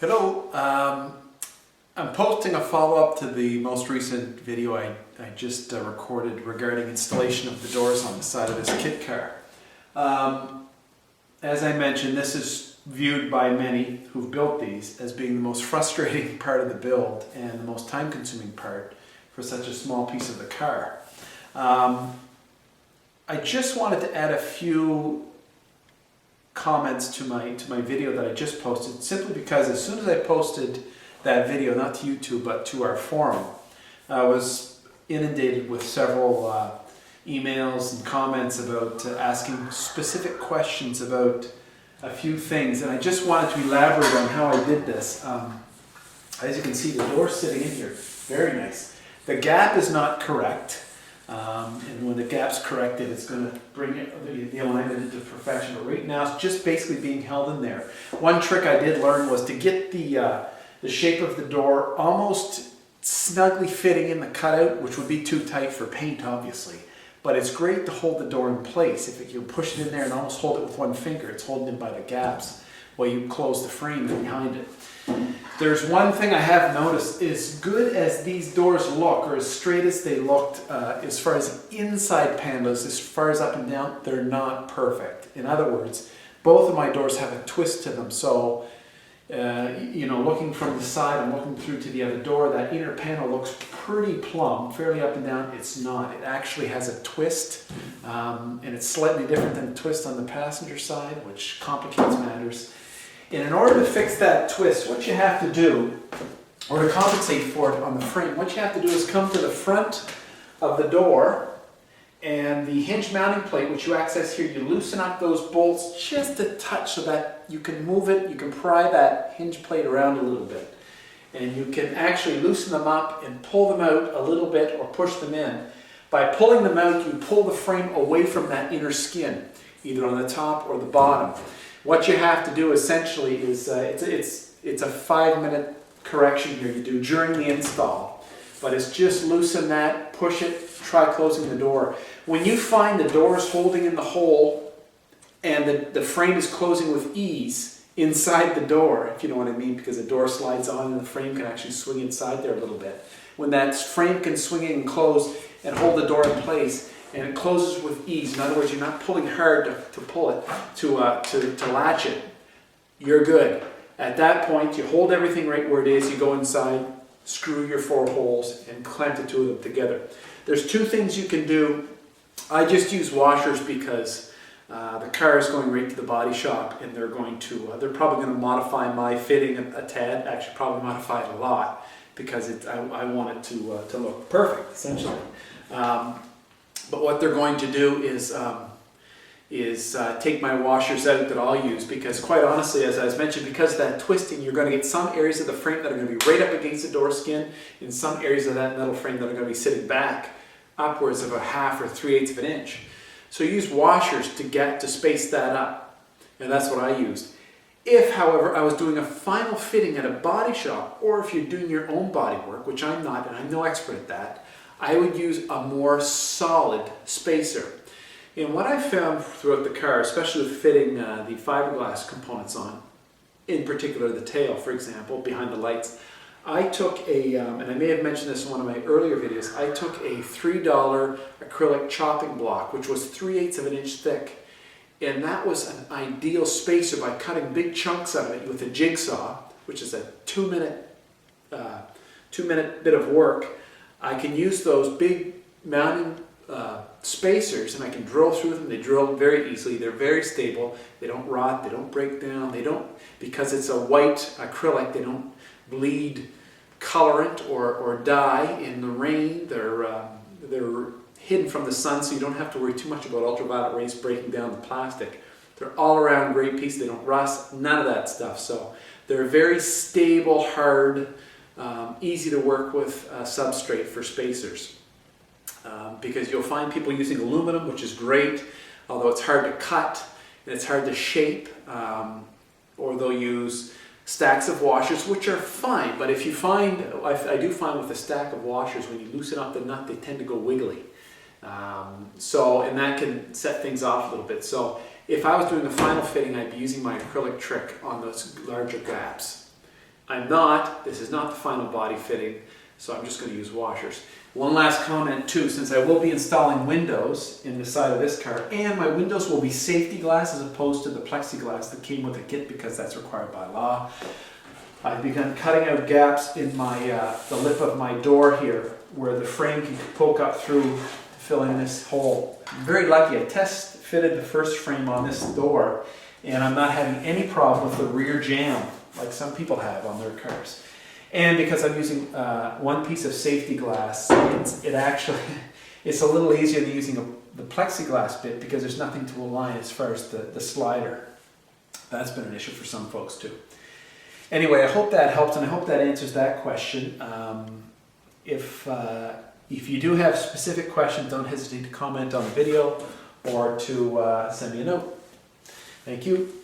Hello, I'm posting a follow-up to the most recent video I just recorded regarding installation of the doors on the side of this kit car. As I mentioned, this is viewed by many who've built these as being the most frustrating part of the build and the most time-consuming part for such a small piece of the car. I just wanted to add a few comments to my video that I just posted, simply because as soon as I posted that video, not to YouTube but to our forum, I was inundated with several emails and comments about asking specific questions about a few things, and I just wanted to elaborate on how I did this. As you can see, the door's sitting in here, very nice. The gap is not correct. And when the gap's corrected, it's going to bring the alignment into perfection. But right now, it's just basically being held in there. One trick I did learn was to get the shape of the door almost snugly fitting in the cutout, which would be too tight for paint, obviously. But it's great to hold the door in place. If you push it in there and almost hold it with one finger, it's holding in by the gaps while you close the frame behind it. There's one thing I have noticed: as good as these doors look, or as straight as they looked, as far as inside panels, as far as up and down, they're not perfect. In other words, both of my doors have a twist to them. So, looking from the side and looking through to the other door, that inner panel looks pretty plumb, fairly up and down. It's not. It actually has a twist, and it's slightly different than the twist on the passenger side, which complicates matters. And in order to fix that twist, what you have to do, or to compensate for it on the frame, what you have to do is come to the front of the door, and the hinge mounting plate, which you access here, you loosen up those bolts just a touch so that you can move it, you can pry that hinge plate around a little bit. And you can actually loosen them up and pull them out a little bit or push them in. By pulling them out, you pull the frame away from that inner skin, either on the top or the bottom. What you have to do essentially is, it's a 5-minute correction here you do during the install. But it's just loosen that, push it, try closing the door. When you find the door is holding in the hole and the frame is closing with ease inside the door, if you know what I mean, because the door slides on and the frame can actually swing inside there a little bit. When that frame can swing in and close and hold the door in place, and it closes with ease. In other words, you're not pulling hard to pull it, to latch it. You're good. At that point, you hold everything right where it is, you go inside, screw your 4 holes, and clamp the 2 of them together. There's 2 things you can do. I just use washers because the car is going right to the body shop, and they're probably going to modify my fitting a tad, actually probably modify it a lot, because I want it to look perfect, essentially. But what they're going to do is take my washers out that I'll use, because quite honestly, as I mentioned, because of that twisting, you're going to get some areas of the frame that are going to be right up against the door skin, and some areas of that metal frame that are going to be sitting back upwards of a 1/2 or 3/8 of an inch. So use washers to space that up, and that's what I used. If, however, I was doing a final fitting at a body shop, or if you're doing your own body work, which I'm not, and I'm no expert at that, I would use a more solid spacer. And what I found throughout the car, especially with fitting the fiberglass components on, in particular the tail, for example, behind the lights, I took and I may have mentioned this in one of my earlier videos, I took a $3 acrylic chopping block, which was 3/8 of an inch thick. And that was an ideal spacer by cutting big chunks of it with a jigsaw, which is a 2-minute bit of work. I can use those big mounting spacers, and I can drill through them. They drill very easily. They're very stable. They don't rot. They don't break down. They don't, because it's a white acrylic, they don't bleed colorant or dye in the rain. They're hidden from the sun, so you don't have to worry too much about ultraviolet rays breaking down the plastic. They're all around great piece. They don't rust. None of that stuff. So they're very stable, hard, easy to work with substrate for spacers, because you'll find people using aluminum, which is great, although it's hard to cut and it's hard to shape, or they'll use stacks of washers, which are fine. But if you find, I do find with a stack of washers, when you loosen up the nut, they tend to go wiggly. And that can set things off a little bit. So if I was doing a final fitting, I'd be using my acrylic trick on those larger gaps. This is not the final body fitting, so I'm just going to use washers. One last comment too, since I will be installing windows in the side of this car, and my windows will be safety glass as opposed to the plexiglass that came with the kit because that's required by law. I've begun cutting out gaps in my the lip of my door here where the frame can poke up through to fill in this hole. I'm very lucky. I test fitted the first frame on this door and I'm not having any problem with the rear jamb like some people have on their cars. And because I'm using one piece of safety glass, it's a little easier than using the plexiglass bit because there's nothing to align as far as the slider. That's been an issue for some folks too. Anyway, I hope that helps and I hope that answers that question. If you do have specific questions, don't hesitate to comment on the video or to send me a note. Thank you.